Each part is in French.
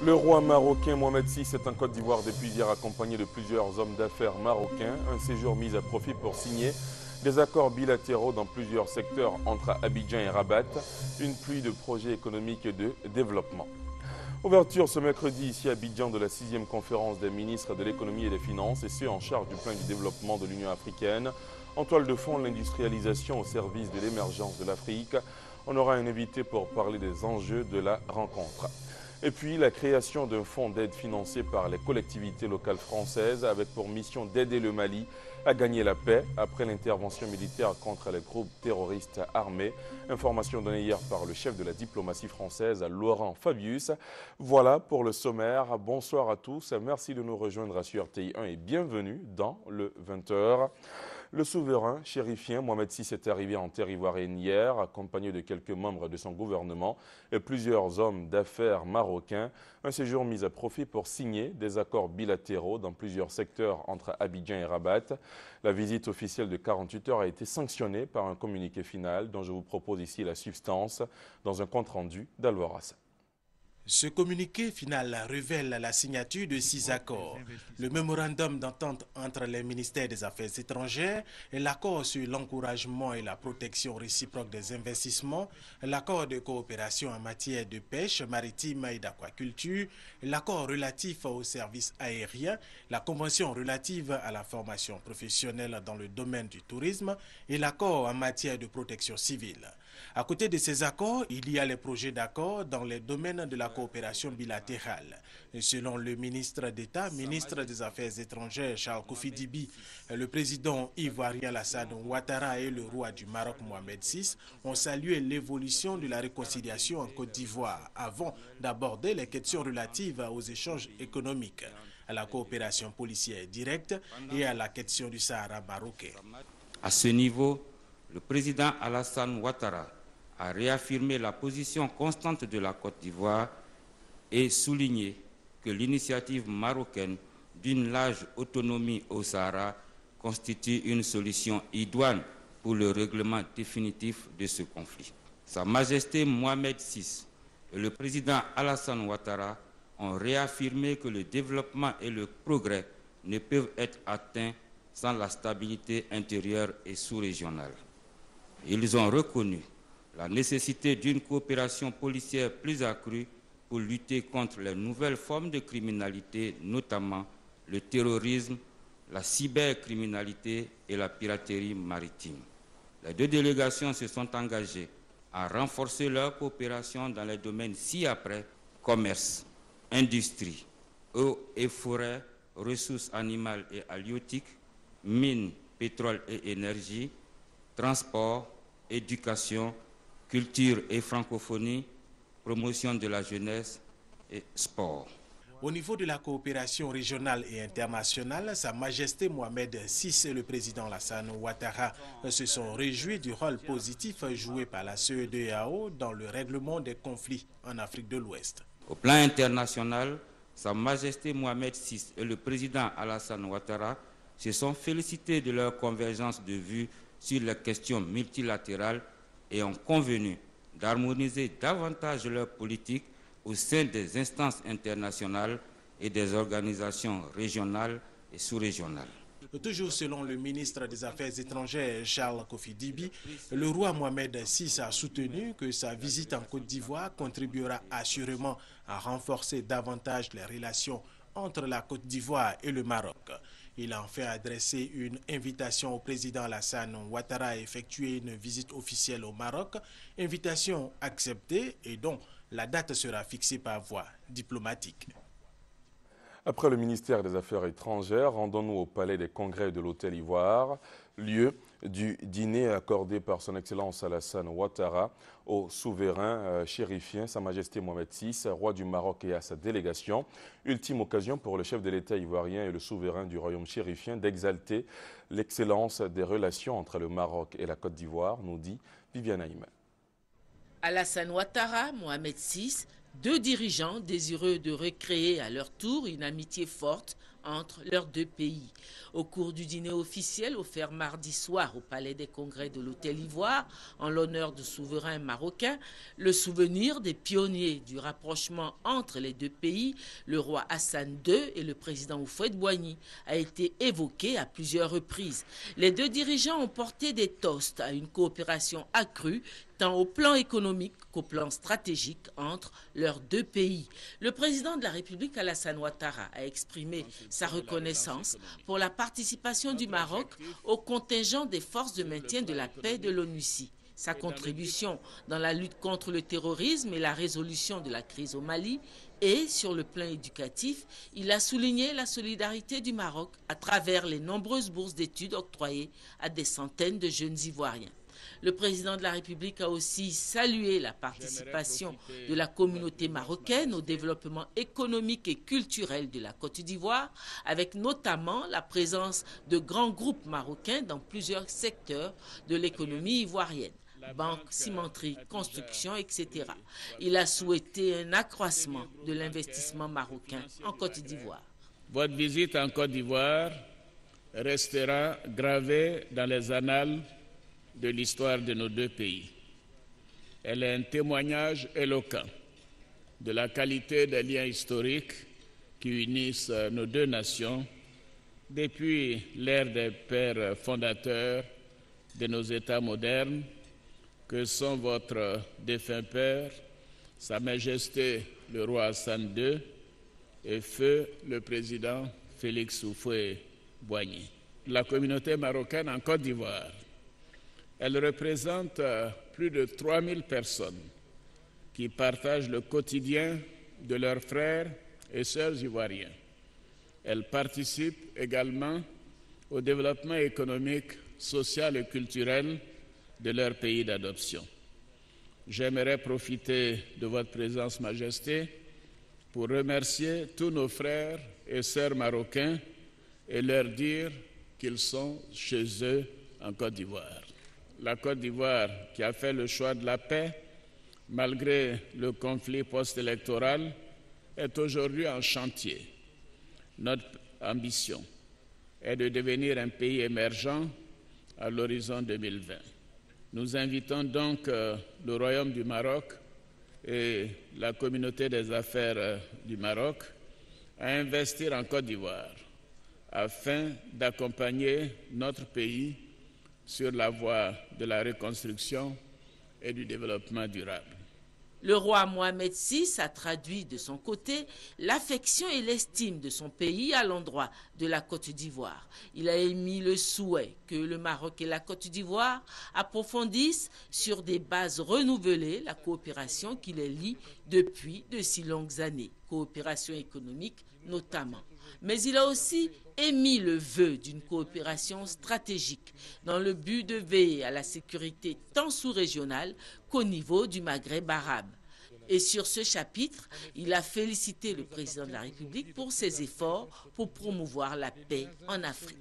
Le roi marocain Mohamed VI est en Côte d'Ivoire depuis hier accompagné de plusieurs hommes d'affaires marocains. Un séjour mis à profit pour signer des accords bilatéraux dans plusieurs secteurs entre Abidjan et Rabat. Une pluie de projets économiques et de développement. Ouverture ce mercredi ici à Abidjan de la 6e conférence des ministres de l'économie et des finances et ceux en charge du plan du développement de l'Union africaine. En toile de fond, l'industrialisation au service de l'émergence de l'Afrique. On aura un invité pour parler des enjeux de la rencontre. Et puis la création d'un fonds d'aide financé par les collectivités locales françaises avec pour mission d'aider le Mali à gagner la paix après l'intervention militaire contre les groupes terroristes armés. Information donnée hier par le chef de la diplomatie française, Laurent Fabius. Voilà pour le sommaire. Bonsoir à tous. Merci de nous rejoindre sur RTI 1 et bienvenue dans le 20h. Le souverain chérifien Mohamed VI est arrivé en terre ivoirienne hier, accompagné de quelques membres de son gouvernement et plusieurs hommes d'affaires marocains. Un séjour mis à profit pour signer des accords bilatéraux dans plusieurs secteurs entre Abidjan et Rabat. La visite officielle de 48 heures a été sanctionnée par un communiqué final dont je vous propose ici la substance dans un compte-rendu d'Alvaras. Ce communiqué final révèle la signature de 6 accords. Le mémorandum d'entente entre les ministères des Affaires étrangères, l'accord sur l'encouragement et la protection réciproque des investissements, l'accord de coopération en matière de pêche maritime et d'aquaculture, l'accord relatif aux services aériens, la convention relative à la formation professionnelle dans le domaine du tourisme et l'accord en matière de protection civile. À côté de ces accords, il y a les projets d'accords dans les domaines de la coopération bilatérale. Et selon le ministre d'État, ministre des Affaires étrangères Charles Kofi Dibi, le président ivoirien Alassane Ouattara et le roi du Maroc Mohamed VI ont salué l'évolution de la réconciliation en Côte d'Ivoire avant d'aborder les questions relatives aux échanges économiques, à la coopération policière directe et à la question du Sahara marocain. À ce niveau, le président Alassane Ouattara a réaffirmé la position constante de la Côte d'Ivoire et souligné que l'initiative marocaine d'une large autonomie au Sahara constitue une solution idoine pour le règlement définitif de ce conflit. Sa Majesté Mohamed VI et le président Alassane Ouattara ont réaffirmé que le développement et le progrès ne peuvent être atteints sans la stabilité intérieure et sous-régionale. Ils ont reconnu la nécessité d'une coopération policière plus accrue pour lutter contre les nouvelles formes de criminalité, notamment le terrorisme, la cybercriminalité et la piraterie maritime. Les deux délégations se sont engagées à renforcer leur coopération dans les domaines ci-après: commerce, industrie, eau et forêt, ressources animales et halieutiques, mines, pétrole et énergie, transport, éducation, culture et francophonie, promotion de la jeunesse et sport. Au niveau de la coopération régionale et internationale, Sa Majesté Mohamed VI et le président Alassane Ouattara se sont réjouis du rôle positif joué par la CEDEAO dans le règlement des conflits en Afrique de l'Ouest. Au plan international, Sa Majesté Mohamed VI et le président Alassane Ouattara se sont félicités de leur convergence de vues sur les questions multilatérales et ont convenu d'harmoniser davantage leur politique au sein des instances internationales et des organisations régionales et sous-régionales. Toujours selon le ministre des Affaires étrangères Charles Kofi Dibi, le roi Mohamed VI a soutenu que sa visite en Côte d'Ivoire contribuera assurément à renforcer davantage les relations entre la Côte d'Ivoire et le Maroc. Il a enfin adressé une invitation au président Alassane Ouattara à effectuer une visite officielle au Maroc, invitation acceptée et dont la date sera fixée par voie diplomatique. Après le ministère des Affaires étrangères, rendons-nous au palais des congrès de l'Hôtel Ivoire, lieu du dîner accordé par son Excellence Alassane Ouattara au souverain chérifien, Sa Majesté Mohamed VI, roi du Maroc et à sa délégation. Ultime occasion pour le chef de l'État ivoirien et le souverain du royaume chérifien d'exalter l'excellence des relations entre le Maroc et la Côte d'Ivoire, nous dit Viviane Haïm. Alassane Ouattara, Mohamed VI, deux dirigeants désireux de recréer à leur tour une amitié forte entre leurs deux pays. Au cours du dîner officiel offert mardi soir au Palais des Congrès de l'Hôtel Ivoire, en l'honneur du souverain marocain, le souvenir des pionniers du rapprochement entre les deux pays, le roi Hassan II et le président Houphouët-Boigny, a été évoqué à plusieurs reprises. Les deux dirigeants ont porté des toasts à une coopération accrue, tant au plan économique qu'au plan stratégique entre leurs deux pays. Le président de la République, Alassane Ouattara, a exprimé sa reconnaissance pour la participation du Maroc au contingent des forces de maintien de la paix de l'ONUCI. Sa contribution dans la lutte contre le terrorisme et la résolution de la crise au Mali. Et sur le plan éducatif, il a souligné la solidarité du Maroc à travers les nombreuses bourses d'études octroyées à des centaines de jeunes Ivoiriens. Le président de la République a aussi salué la participation de la communauté marocaine au développement économique et culturel de la Côte d'Ivoire, avec notamment la présence de grands groupes marocains dans plusieurs secteurs de l'économie ivoirienne. Banque, cimenterie, construction, etc. Il a souhaité un accroissement de l'investissement marocain en Côte d'Ivoire. Votre visite en Côte d'Ivoire restera gravée dans les annales de l'histoire de nos deux pays. Elle est un témoignage éloquent de la qualité des liens historiques qui unissent nos deux nations depuis l'ère des pères fondateurs de nos États modernes, que sont votre défunt père, Sa Majesté le roi Hassan II et feu le président Félix Houphouët-Boigny. La communauté marocaine en Côte d'Ivoire, elle représente plus de 3000 personnes qui partagent le quotidien de leurs frères et sœurs ivoiriens. Elle participe également au développement économique, social et culturel de leur pays d'adoption. J'aimerais profiter de votre présence, Majesté, pour remercier tous nos frères et sœurs marocains et leur dire qu'ils sont chez eux en Côte d'Ivoire. La Côte d'Ivoire, qui a fait le choix de la paix, malgré le conflit post-électoral, est aujourd'hui en chantier. Notre ambition est de devenir un pays émergent à l'horizon 2020. Nous invitons donc le Royaume du Maroc et la communauté des affaires du Maroc à investir en Côte d'Ivoire afin d'accompagner notre pays sur la voie de la reconstruction et du développement durable. Le roi Mohamed VI a traduit de son côté l'affection et l'estime de son pays à l'endroit de la Côte d'Ivoire. Il a émis le souhait que le Maroc et la Côte d'Ivoire approfondissent sur des bases renouvelées la coopération qui les lie depuis de si longues années, coopération économique notamment. Mais il a aussi émis le vœu d'une coopération stratégique dans le but de veiller à la sécurité tant sous-régionale qu'au niveau du Maghreb arabe. Et sur ce chapitre, il a félicité le président de la République pour ses efforts pour promouvoir la paix en Afrique.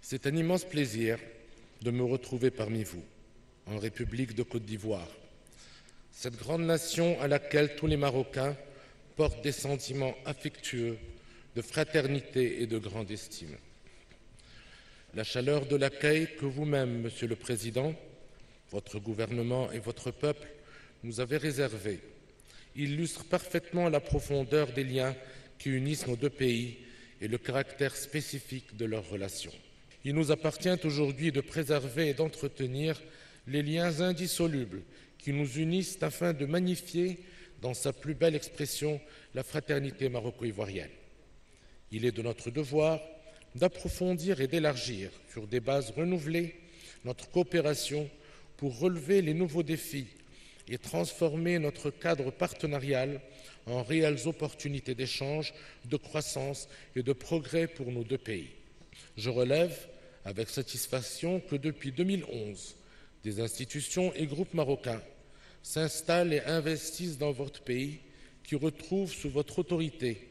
C'est un immense plaisir de me retrouver parmi vous, en République de Côte d'Ivoire, cette grande nation à laquelle tous les Marocains portent des sentiments affectueux, de fraternité et de grande estime. La chaleur de l'accueil que vous-même, Monsieur le Président, votre gouvernement et votre peuple nous avez réservé illustre parfaitement la profondeur des liens qui unissent nos deux pays et le caractère spécifique de leurs relations. Il nous appartient aujourd'hui de préserver et d'entretenir les liens indissolubles qui nous unissent afin de magnifier, dans sa plus belle expression, la fraternité maroco-ivoirienne. Il est de notre devoir d'approfondir et d'élargir, sur des bases renouvelées, notre coopération pour relever les nouveaux défis et transformer notre cadre partenarial en réelles opportunités d'échange, de croissance et de progrès pour nos deux pays. Je relève avec satisfaction que depuis 2011, des institutions et groupes marocains s'installent et investissent dans votre pays, qui retrouve sous votre autorité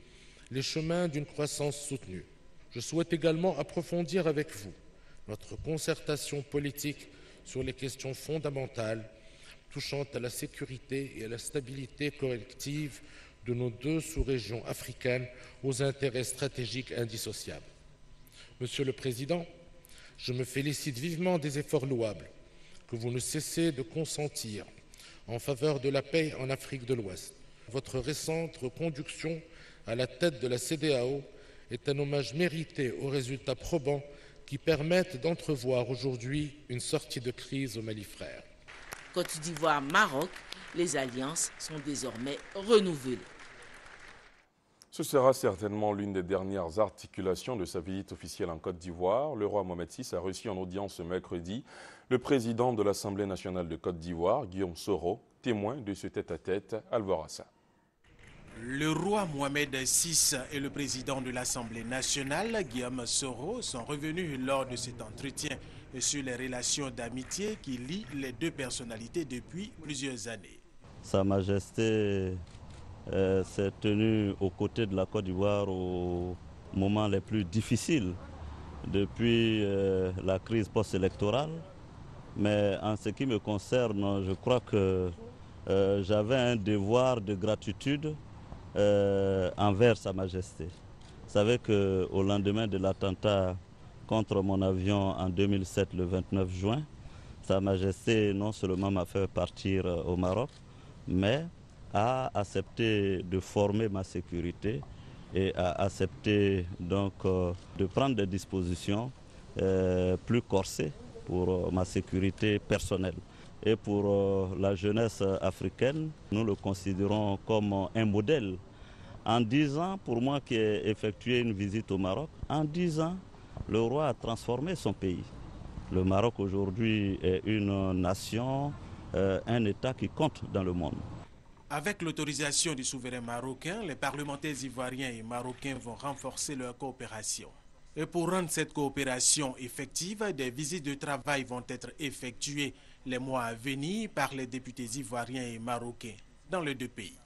les chemins d'une croissance soutenue. Je souhaite également approfondir avec vous notre concertation politique sur les questions fondamentales touchant à la sécurité et à la stabilité collective de nos deux sous-régions africaines aux intérêts stratégiques indissociables. Monsieur le Président, je me félicite vivement des efforts louables que vous ne cessez de consentir en faveur de la paix en Afrique de l'Ouest. Votre récente reconduction à la tête de la CEDEAO est un hommage mérité aux résultats probants qui permettent d'entrevoir aujourd'hui une sortie de crise au Mali frère. Côte d'Ivoire-Maroc, les alliances sont désormais renouvelées. Ce sera certainement l'une des dernières articulations de sa visite officielle en Côte d'Ivoire. Le roi Mohamed VI a reçu en audience ce mercredi le président de l'Assemblée nationale de Côte d'Ivoire, Guillaume Soro, témoin de ce tête-à-tête. Alvorassa. Le roi Mohamed VI et le président de l'Assemblée nationale, Guillaume Soro, sont revenus lors de cet entretien sur les relations d'amitié qui lient les deux personnalités depuis plusieurs années. Sa Majesté s'est tenue aux côtés de la Côte d'Ivoire au moment les plus difficiles depuis la crise post-électorale. Mais en ce qui me concerne, je crois que j'avais un devoir de gratitude envers Sa Majesté. Vous savez qu'au lendemain de l'attentat contre mon avion en 2007, le 29 juin, Sa Majesté non seulement m'a fait partir au Maroc, mais a accepté de former ma sécurité et a accepté donc de prendre des dispositions plus corsées pour ma sécurité personnelle. Et pour la jeunesse africaine, nous le considérons comme un modèle. En 10 ans, pour moi qui ai effectué une visite au Maroc, en 10 ans, le roi a transformé son pays. Le Maroc aujourd'hui est une nation, un État qui compte dans le monde. Avec l'autorisation du souverain marocain, les parlementaires ivoiriens et marocains vont renforcer leur coopération. Et pour rendre cette coopération effective, des visites de travail vont être effectuées les mois à venir par les députés ivoiriens et marocains dans les deux pays.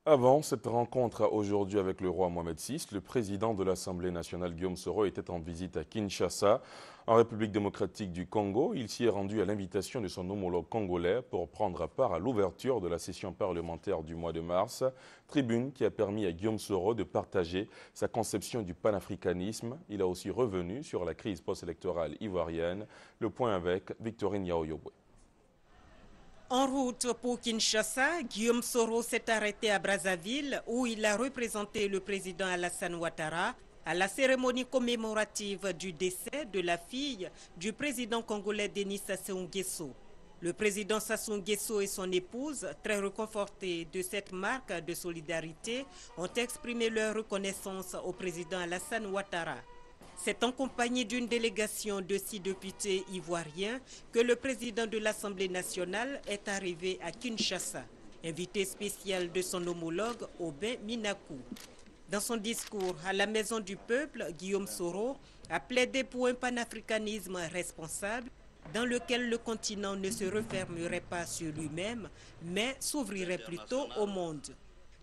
Avant cette rencontre aujourd'hui avec le roi Mohamed VI, le président de l'Assemblée nationale Guillaume Soro était en visite à Kinshasa, en République démocratique du Congo. Il s'y est rendu à l'invitation de son homologue congolais pour prendre part à l'ouverture de la session parlementaire du mois de mars, tribune qui a permis à Guillaume Soro de partager sa conception du panafricanisme. Il a aussi revenu sur la crise post-électorale ivoirienne. Le point avec Victorine Yaoyobwe. En route pour Kinshasa, Guillaume Soro s'est arrêté à Brazzaville où il a représenté le président Alassane Ouattara à la cérémonie commémorative du décès de la fille du président congolais Denis Sassou Nguesso. Le président Sassou Nguesso et son épouse, très réconfortés de cette marque de solidarité, ont exprimé leur reconnaissance au président Alassane Ouattara. C'est en compagnie d'une délégation de 6 députés ivoiriens que le président de l'Assemblée nationale est arrivé à Kinshasa, invité spécial de son homologue Aubin Minakou. Dans son discours à la Maison du Peuple, Guillaume Soro a plaidé pour un panafricanisme responsable dans lequel le continent ne se refermerait pas sur lui-même, mais s'ouvrirait plutôt au monde.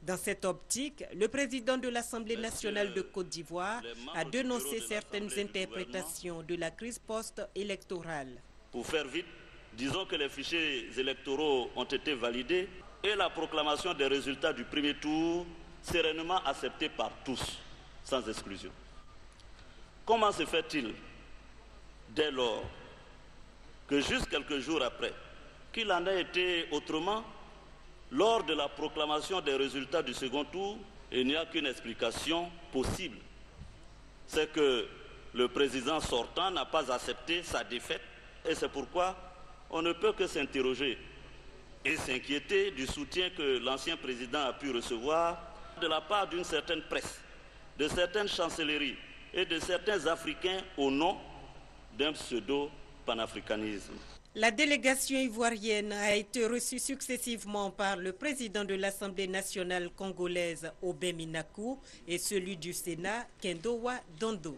Dans cette optique, le président de l'Assemblée nationale de Côte d'Ivoire a dénoncé certaines interprétations de la crise post-électorale. Pour faire vite, disons que les fichiers électoraux ont été validés et la proclamation des résultats du premier tour sereinement acceptée par tous, sans exclusion. Comment se fait-il, dès lors, que juste quelques jours après, qu'il en ait été autrement, lors de la proclamation des résultats du second tour, il n'y a qu'une explication possible. C'est que le président sortant n'a pas accepté sa défaite et c'est pourquoi on ne peut que s'interroger et s'inquiéter du soutien que l'ancien président a pu recevoir de la part d'une certaine presse, de certaines chancelleries et de certains Africains au nom d'un pseudo-panafricanisme. La délégation ivoirienne a été reçue successivement par le président de l'Assemblée nationale congolaise Aubin Minakou et celui du Sénat Kendowa Dondo.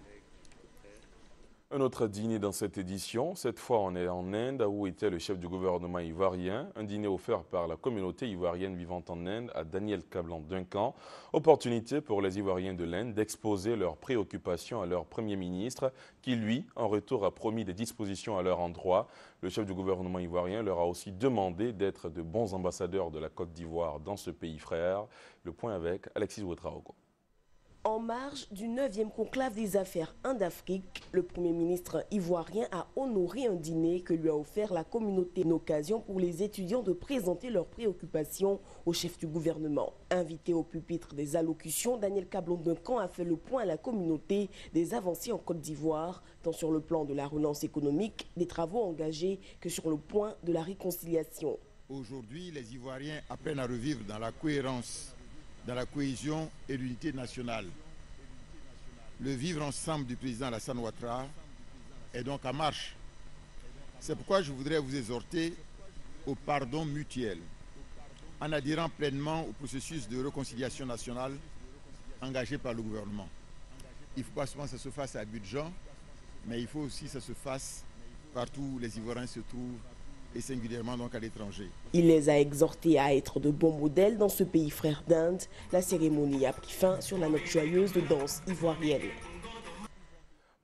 Un autre dîner dans cette édition. Cette fois, on est en Inde, où était le chef du gouvernement ivoirien. Un dîner offert par la communauté ivoirienne vivant en Inde à Daniel Kablan-Duncan. Opportunité pour les Ivoiriens de l'Inde d'exposer leurs préoccupations à leur Premier ministre, qui, lui, en retour, a promis des dispositions à leur endroit. Le chef du gouvernement ivoirien leur a aussi demandé d'être de bons ambassadeurs de la Côte d'Ivoire dans ce pays frère. Le point avec Alexis Ouetraogo. En marge du 9e conclave des affaires Inde-Afrique, le Premier ministre ivoirien a honoré un dîner que lui a offert la communauté. Une occasion pour les étudiants de présenter leurs préoccupations au chef du gouvernement. Invité au pupitre des allocutions, Daniel Kablan-Duncan a fait le point à la communauté des avancées en Côte d'Ivoire, tant sur le plan de la relance économique, des travaux engagés, que sur le point de la réconciliation. Aujourd'hui, les Ivoiriens apprennent à revivre dans la cohérence, dans la cohésion et l'unité nationale. Le vivre ensemble du président Alassane Ouattara est donc en marche. C'est pourquoi je voudrais vous exhorter au pardon mutuel, en adhérant pleinement au processus de réconciliation nationale engagé par le gouvernement. Il ne faut pas seulement que ça se fasse à Abidjan, mais il faut aussi que ça se fasse partout où les Ivoiriens se trouvent, et singulièrement donc à l'étranger. Il les a exhortés à être de bons modèles dans ce pays frère d'Inde. La cérémonie a pris fin sur la note joyeuse de danse ivoirienne.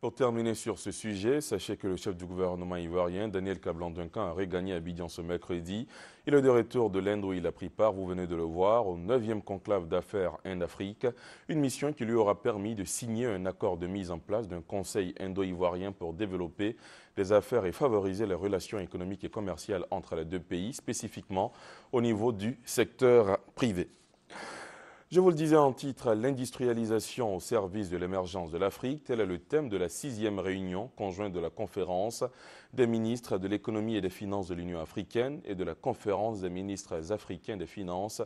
Pour terminer sur ce sujet, sachez que le chef du gouvernement ivoirien, Daniel Kablan-Duncan, a regagné Abidjan ce mercredi. Il est de retour de l'Inde où il a pris part, vous venez de le voir, au 9e conclave d'affaires Inde-Afrique. Une mission qui lui aura permis de signer un accord de mise en place d'un conseil indo-ivoirien pour développer les affaires et favoriser les relations économiques et commerciales entre les deux pays, spécifiquement au niveau du secteur privé. Je vous le disais en titre, l'industrialisation au service de l'émergence de l'Afrique, tel est le thème de la 6e réunion conjointe de la conférence des ministres de l'économie et des finances de l'Union africaine et de la conférence des ministres africains des finances,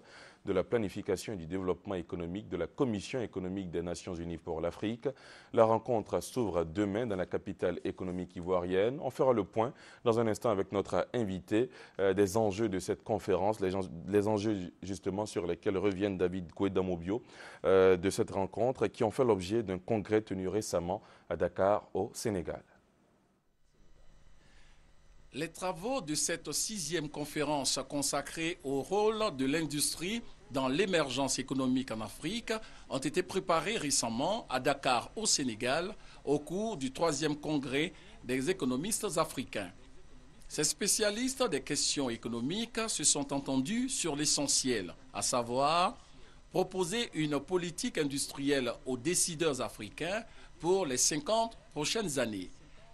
de la planification et du développement économique de la Commission économique des Nations Unies pour l'Afrique. La rencontre s'ouvre demain dans la capitale économique ivoirienne. On fera le point dans un instant avec notre invité des enjeux de cette conférence, les enjeux justement sur lesquels reviennent David Kouedamobio de cette rencontre qui ont fait l'objet d'un congrès tenu récemment à Dakar au Sénégal. Les travaux de cette 6e conférence consacrée au rôle de l'industrie dans l'émergence économique en Afrique ont été préparés récemment à Dakar au Sénégal au cours du 3e congrès des économistes africains. Ces spécialistes des questions économiques se sont entendus sur l'essentiel, à savoir proposer une politique industrielle aux décideurs africains pour les 50 prochaines années.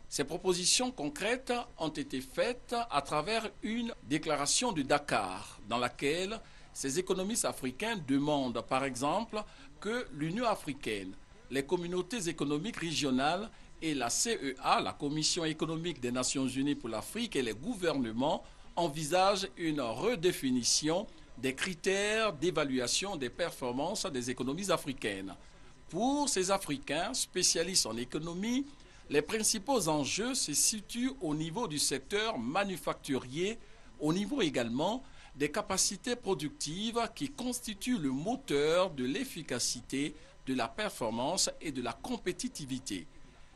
Ces propositions concrètes ont été faites à travers une déclaration de Dakar dans laquelle ces économistes africains demandent par exemple que l'Union africaine, les communautés économiques régionales et la CEA, la Commission économique des Nations Unies pour l'Afrique et les gouvernements envisagent une redéfinition des critères d'évaluation des performances des économies africaines. Pour ces Africains spécialistes en économie, les principaux enjeux se situent au niveau du secteur manufacturier, au niveau également des capacités productives qui constituent le moteur de l'efficacité, de la performance et de la compétitivité.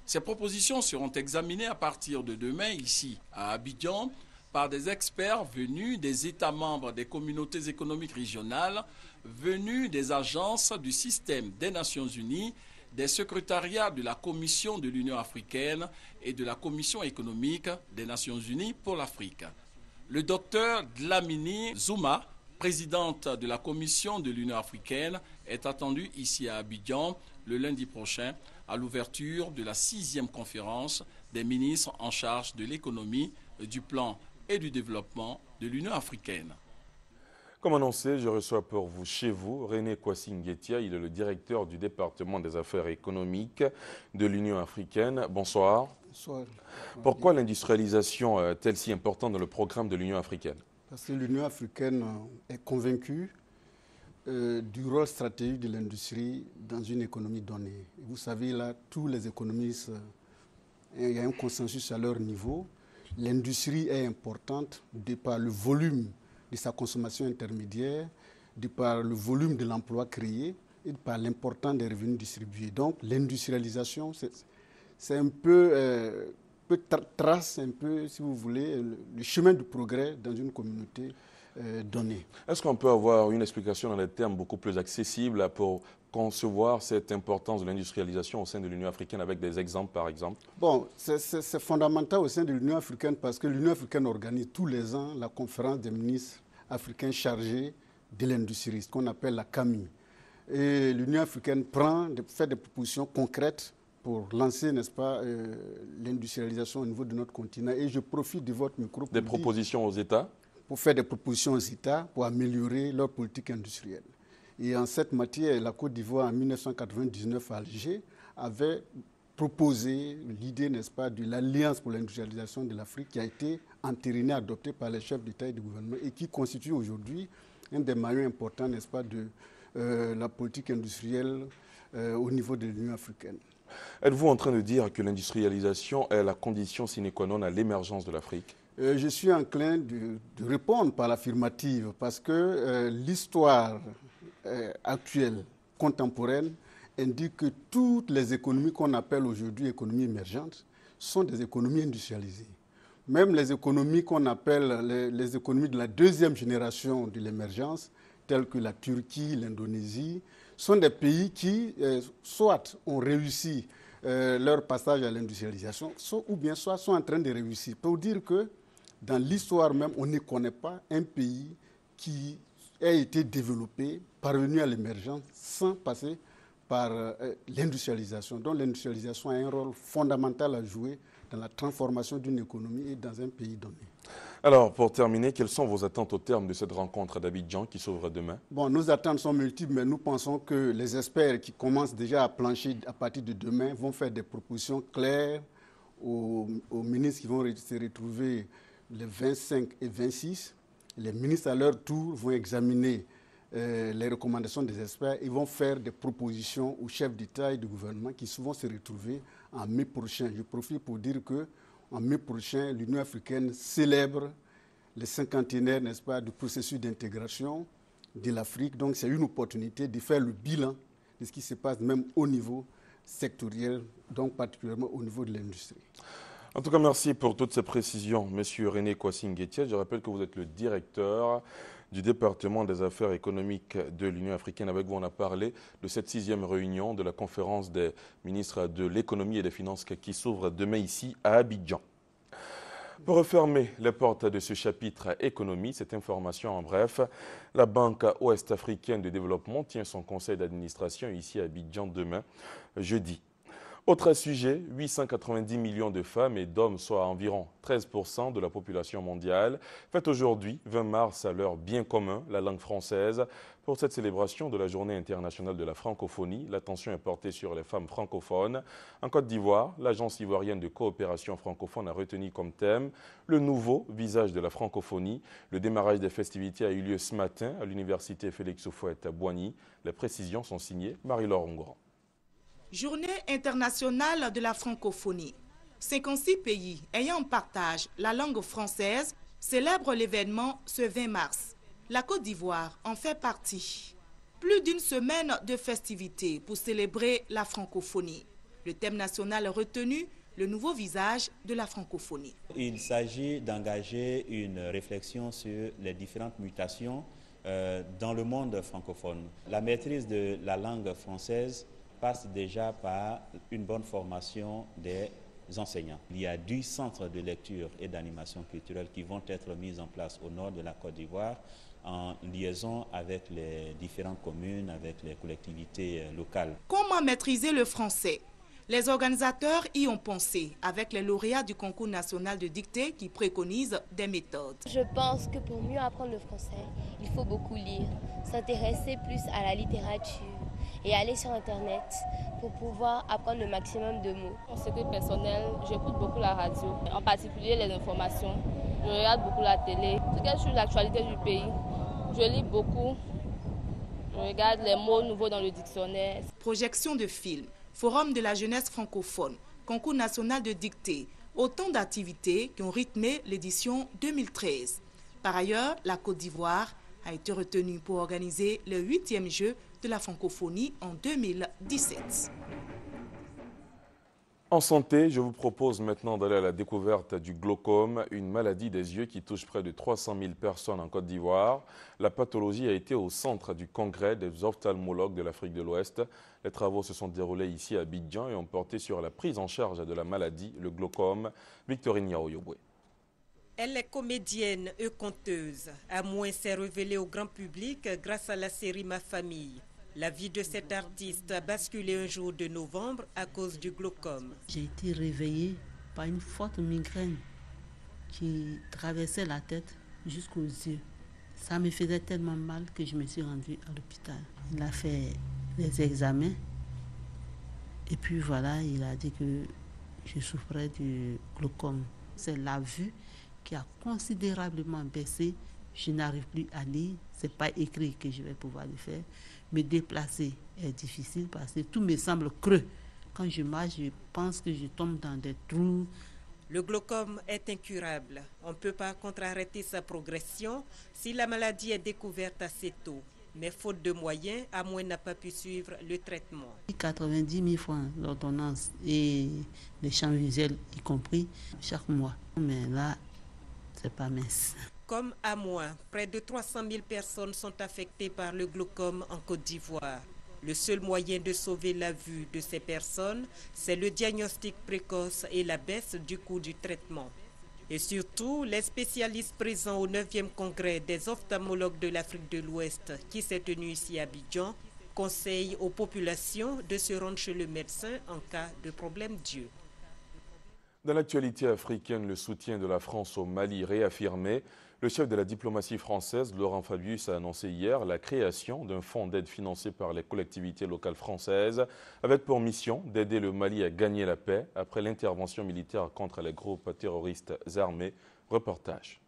Ces propositions seront examinées à partir de demain ici à Abidjan par des experts venus des États membres des communautés économiques régionales, venus des agences du système des Nations Unies, des secrétariats de la Commission de l'Union africaine et de la Commission économique des Nations Unies pour l'Afrique. Le docteur Dlamini Zuma, présidente de la Commission de l'Union africaine, est attendu ici à Abidjan le lundi prochain à l'ouverture de la 6e conférence des ministres en charge de l'économie, du plan et du développement de l'Union africaine. Comme annoncé, je reçois pour vous, chez vous, René Kwasi-Nguetia. Il est le directeur du département des affaires économiques de l'Union africaine. Bonsoir. Bonsoir. Pourquoi l'industrialisation est-elle si importante dans le programme de l'Union africaine? Parce que l'Union africaine est convaincue du rôle stratégique de l'industrie dans une économie donnée. Vous savez, là, tous les économistes, il y a un consensus à leur niveau. L'industrie est importante de par le volume de sa consommation intermédiaire, de par le volume de l'emploi créé et de par l'importance des revenus distribués. Donc l'industrialisation, c'est un peu, trace un peu, si vous voulez, le chemin du progrès dans une communauté donnée. Est-ce qu'on peut avoir une explication dans des termes beaucoup plus accessibles pour concevoir cette importance de l'industrialisation au sein de l'Union africaine avec des exemples, par exemple? Bon, c'est fondamental au sein de l'Union africaine parce que l'Union africaine organise tous les ans la conférence des ministres africains chargés de l'industrie, ce qu'on appelle la CAMI. Et l'Union africaine fait des propositions concrètes pour lancer, n'est-ce pas, l'industrialisation au niveau de notre continent. Et je profite de votre micro pour des propositions aux États? Pour faire des propositions aux États pour améliorer leur politique industrielle. Et en cette matière, la Côte d'Ivoire, en 1999 à Alger, avait proposé l'idée, n'est-ce pas, de l'Alliance pour l'industrialisation de l'Afrique qui a été entérinée, adoptée par les chefs d'État et de gouvernement et qui constitue aujourd'hui un des maillons importants, n'est-ce pas, de la politique industrielle au niveau de l'Union africaine. Êtes-vous en train de dire que l'industrialisation est la condition sine qua non à l'émergence de l'Afrique? Je suis enclin de répondre par l'affirmative parce que l'histoire actuelle, contemporaine, indique que toutes les économies qu'on appelle aujourd'hui économies émergentes sont des économies industrialisées. Même les économies qu'on appelle les économies de la deuxième génération de l'émergence, telles que la Turquie, l'Indonésie, sont des pays qui soit ont réussi leur passage à l'industrialisation, ou bien soit sont en train de réussir. Pour dire que dans l'histoire même, on ne connaît pas un pays qui a été développé, parvenu à l'émergence, sans passer par l'industrialisation. Donc l'industrialisation a un rôle fondamental à jouer dans la transformation d'une économie et dans un pays donné. Alors, pour terminer, quelles sont vos attentes au terme de cette rencontre d'Abidjan qui s'ouvre demain? Bon, nos attentes sont multiples, mais nous pensons que les experts qui commencent déjà à plancher à partir de demain vont faire des propositions claires aux ministres qui vont se retrouver les 25 et 26. Les ministres, à leur tour, vont examiner les recommandations des experts et vont faire des propositions aux chefs d'État et de gouvernement qui vont se retrouver en mai prochain. Je profite pour dire qu'en mai prochain, l'Union africaine célèbre les cinquantenaires, n'est-ce pas, du processus d'intégration de l'Afrique. Donc c'est une opportunité de faire le bilan de ce qui se passe même au niveau sectoriel, donc particulièrement au niveau de l'industrie. En tout cas, merci pour toutes ces précisions, Monsieur René Kwasi-Nguetiet. Je rappelle que vous êtes le directeur du département des affaires économiques de l'Union africaine. Avec vous, on a parlé de cette 6e réunion de la conférence des ministres de l'économie et des finances qui s'ouvre demain ici à Abidjan. Pour refermer les portes de ce chapitre économie, cette information en bref, la Banque ouest-africaine de développement tient son conseil d'administration ici à Abidjan demain, jeudi. Autre sujet, 890 millions de femmes et d'hommes, soit environ 13% de la population mondiale, fêtent aujourd'hui, 20 mars, à l'heure bien commun, la langue française. Pour cette célébration de la Journée internationale de la francophonie, l'attention est portée sur les femmes francophones. En Côte d'Ivoire, l'Agence ivoirienne de coopération francophone a retenu comme thème le nouveau visage de la francophonie. Le démarrage des festivités a eu lieu ce matin à l'université Félix Houphouët à Boigny. Les précisions sont signées Marie-Laure Ongoran. Journée internationale de la francophonie. 56 pays ayant en partage la langue française célèbrent l'événement ce 20 mars. La Côte d'Ivoire en fait partie. Plus d'une semaine de festivités pour célébrer la francophonie. Le thème national retenu, le nouveau visage de la francophonie. Il s'agit d'engager une réflexion sur les différentes mutations dans le monde francophone. La maîtrise de la langue française passe déjà par une bonne formation des enseignants. Il y a 10 centres de lecture et d'animation culturelle qui vont être mis en place au nord de la Côte d'Ivoire en liaison avec les différentes communes, avec les collectivités locales. Comment maîtriser le français? Les organisateurs y ont pensé avec les lauréats du concours national de dictée qui préconisent des méthodes. Je pense que pour mieux apprendre le français, il faut beaucoup lire, s'intéresser plus à la littérature et aller sur Internet pour pouvoir apprendre le maximum de mots. Pour ce qui est personnel, j'écoute beaucoup la radio, en particulier les informations. Je regarde beaucoup la télé. Ce qui est sur l'actualité du pays, je lis beaucoup. Je regarde les mots nouveaux dans le dictionnaire. Projection de films, forum de la jeunesse francophone, concours national de dictée, autant d'activités qui ont rythmé l'édition 2013. Par ailleurs, la Côte d'Ivoire a été retenue pour organiser le 8e jeu de la francophonie en 2017. En santé, je vous propose maintenant d'aller à la découverte du glaucome, une maladie des yeux qui touche près de 300 000 personnes en Côte d'Ivoire. La pathologie a été au centre du congrès des ophtalmologues de l'Afrique de l'Ouest. Les travaux se sont déroulés ici à Abidjan et ont porté sur la prise en charge de la maladie, le glaucome. Victorine Yaoyobwe. Elle est comédienne et conteuse. Amouin s'est révélée au grand public grâce à la série Ma famille. La vie de cette artiste a basculé un jour de novembre à cause du glaucome. J'ai été réveillée par une forte migraine qui traversait la tête jusqu'aux yeux. Ça me faisait tellement mal que je me suis rendue à l'hôpital. Il a fait des examens et puis voilà, il a dit que je souffrais du glaucome. C'est la vue qui a considérablement baissé. Je n'arrive plus à lire, ce n'est pas écrit que je vais pouvoir le faire. Me déplacer est difficile parce que tout me semble creux. Quand je marche, je pense que je tombe dans des trous. Le glaucome est incurable. On ne peut par contre arrêter sa progression si la maladie est découverte assez tôt. Mais faute de moyens, Amouin n'a pas pu suivre le traitement. 90 000 francs l'ordonnance et les champs visuels y compris chaque mois. Mais là, c'est pas mince. Comme Amouin, près de 300 000 personnes sont affectées par le glaucome en Côte d'Ivoire. Le seul moyen de sauver la vue de ces personnes, c'est le diagnostic précoce et la baisse du coût du traitement. Et surtout, les spécialistes présents au 9e congrès des ophtalmologues de l'Afrique de l'Ouest, qui s'est tenu ici à Abidjan, conseillent aux populations de se rendre chez le médecin en cas de problème d'yeux. Dans l'actualité africaine, le soutien de la France au Mali réaffirmé. Le chef de la diplomatie française, Laurent Fabius, a annoncé hier la création d'un fonds d'aide financé par les collectivités locales françaises, avec pour mission d'aider le Mali à gagner la paix après l'intervention militaire contre les groupes terroristes armés. Reportage.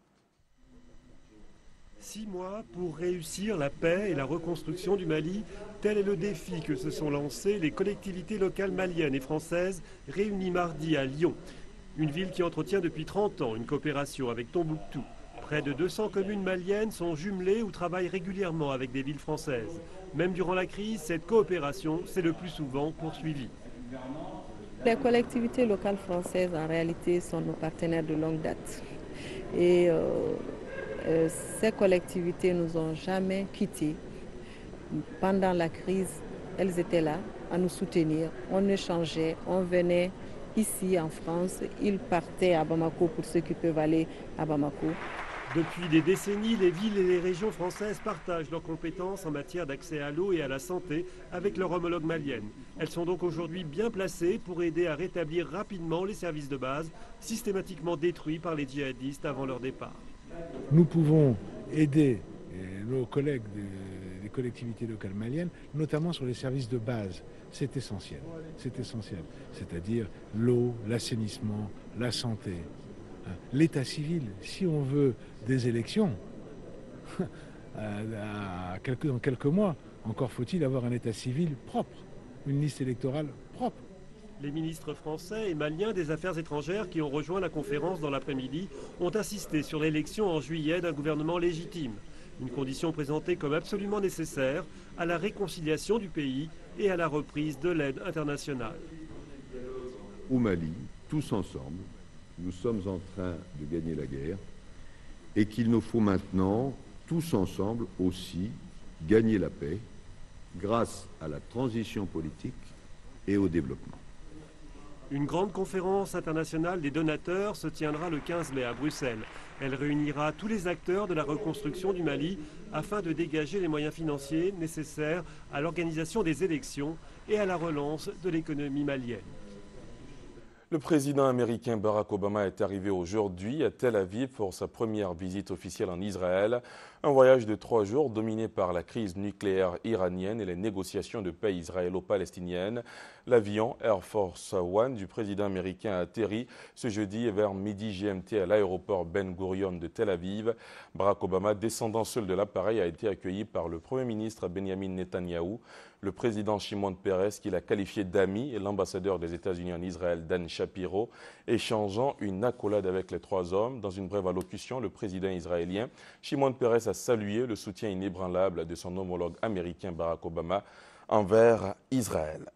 6 mois pour réussir la paix et la reconstruction du Mali, tel est le défi que se sont lancés les collectivités locales maliennes et françaises réunies mardi à Lyon. Une ville qui entretient depuis 30 ans une coopération avec Tombouctou. Près de 200 communes maliennes sont jumelées ou travaillent régulièrement avec des villes françaises. Même durant la crise, cette coopération s'est le plus souvent poursuivie. Les collectivités locales françaises, en réalité, sont nos partenaires de longue date. Et ces collectivités ne nous ont jamais quittés. Pendant la crise, elles étaient là à nous soutenir. On échangeait, on venait ici en France, ils partaient à Bamako pour ceux qui peuvent aller à Bamako. Depuis des décennies, les villes et les régions françaises partagent leurs compétences en matière d'accès à l'eau et à la santé avec leurs homologues maliennes. Elles sont donc aujourd'hui bien placées pour aider à rétablir rapidement les services de base, systématiquement détruits par les djihadistes avant leur départ. Nous pouvons aider nos collègues des collectivités locales maliennes, notamment sur les services de base. C'est essentiel, c'est-à-dire l'eau, l'assainissement, la santé. L'état civil, si on veut des élections, dans quelques mois, encore faut-il avoir un état civil propre, une liste électorale propre. Les ministres français et maliens des Affaires étrangères qui ont rejoint la conférence dans l'après-midi ont insisté sur l'élection en juillet d'un gouvernement légitime, une condition présentée comme absolument nécessaire à la réconciliation du pays et à la reprise de l'aide internationale. Au Mali, tous ensemble, nous sommes en train de gagner la guerre et qu'il nous faut maintenant, tous ensemble aussi, gagner la paix grâce à la transition politique et au développement. Une grande conférence internationale des donateurs se tiendra le 15 mai à Bruxelles. Elle réunira tous les acteurs de la reconstruction du Mali afin de dégager les moyens financiers nécessaires à l'organisation des élections et à la relance de l'économie malienne. Le président américain Barack Obama est arrivé aujourd'hui à Tel Aviv pour sa première visite officielle en Israël. Un voyage de 3 jours dominé par la crise nucléaire iranienne et les négociations de paix israélo-palestiniennes. L'avion Air Force One du président américain a atterri ce jeudi vers midi GMT à l'aéroport Ben Gurion de Tel Aviv. Barack Obama, descendant seul de l'appareil, a été accueilli par le Premier ministre Benjamin Netanyahou, le président Shimon Peres, qu'il a qualifié d'ami, et l'ambassadeur des États-Unis en Israël, Dan Shapiro, échangeant une accolade avec les 3 hommes. Dans une brève allocution, le président israélien Shimon Peres a salué le soutien inébranlable de son homologue américain Barack Obama envers Israël.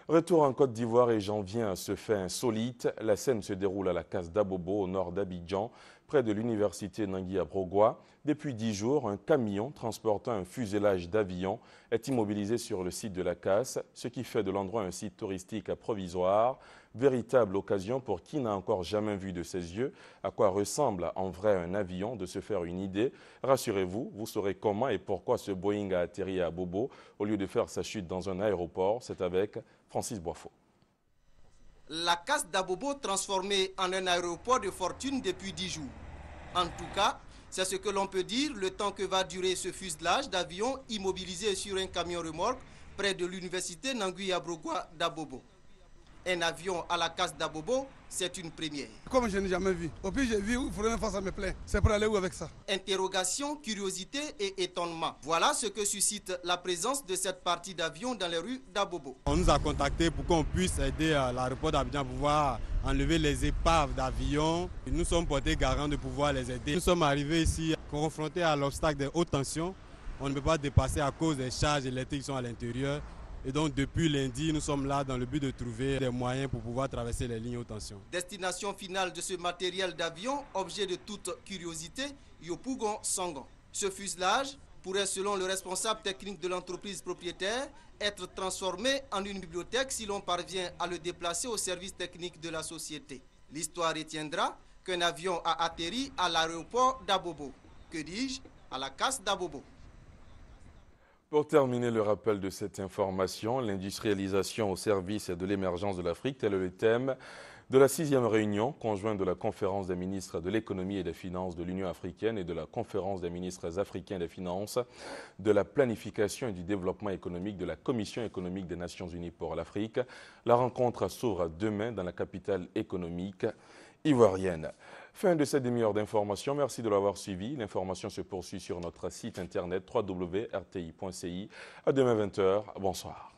Retour en Côte d'Ivoire et j'en viens à ce fait insolite. La scène se déroule à la case d'Abobo, au nord d'Abidjan, près de l'université Nangui-Abrogwa. Depuis 10 jours, un camion transportant un fuselage d'avions est immobilisé sur le site de la casse, ce qui fait de l'endroit un site touristique provisoire. Véritable occasion pour qui n'a encore jamais vu de ses yeux à quoi ressemble en vrai un avion de se faire une idée. Rassurez-vous, vous saurez comment et pourquoi ce Boeing a atterri à Abobo au lieu de faire sa chute dans un aéroport. C'est avec Francis Boifo. La casse d'Abobo transformée en un aéroport de fortune depuis 10 jours. En tout cas, c'est ce que l'on peut dire le temps que va durer ce fuselage d'avions immobilisé sur un camion remorque près de l'université Nangui-Abrogwa d'Abobo. Un avion à la casse d'Abobo, c'est une première. Comme je n'ai jamais vu. Au plus j'ai vu, il faudrait même faire ça me plaît. C'est pour aller où avec ça? Interrogation, curiosité et étonnement. Voilà ce que suscite la présence de cette partie d'avion dans les rues d'Abobo. On nous a contactés pour qu'on puisse aider l'aéroport d'Abidjan à pouvoir enlever les épaves d'avions. Nous sommes portés garants de pouvoir les aider. Nous sommes arrivés ici confrontés à l'obstacle des hautes tensions. On ne peut pas dépasser à cause des charges électriques qui sont à l'intérieur. Et donc depuis lundi, nous sommes là dans le but de trouver des moyens pour pouvoir traverser les lignes haute tension. Destination finale de ce matériel d'avion, objet de toute curiosité, Yopougon-Sangon. Ce fuselage pourrait, selon le responsable technique de l'entreprise propriétaire, être transformé en une bibliothèque si l'on parvient à le déplacer au service technique de la société. L'histoire retiendra qu'un avion a atterri à l'aéroport d'Abobo. Que dis-je, à la casse d'Abobo. Pour terminer le rappel de cette information, l'industrialisation au service de l'émergence de l'Afrique, tel est le thème de la 6e réunion conjointe de la conférence des ministres de l'économie et des finances de l'Union africaine et de la conférence des ministres africains des finances, de la planification et du développement économique de la Commission économique des Nations unies pour l'Afrique. La rencontre s'ouvre demain dans la capitale économique ivoirienne. Fin de cette demi-heure d'information. Merci de l'avoir suivi. L'information se poursuit sur notre site internet www.rti.ci. À demain 20h. Bonsoir.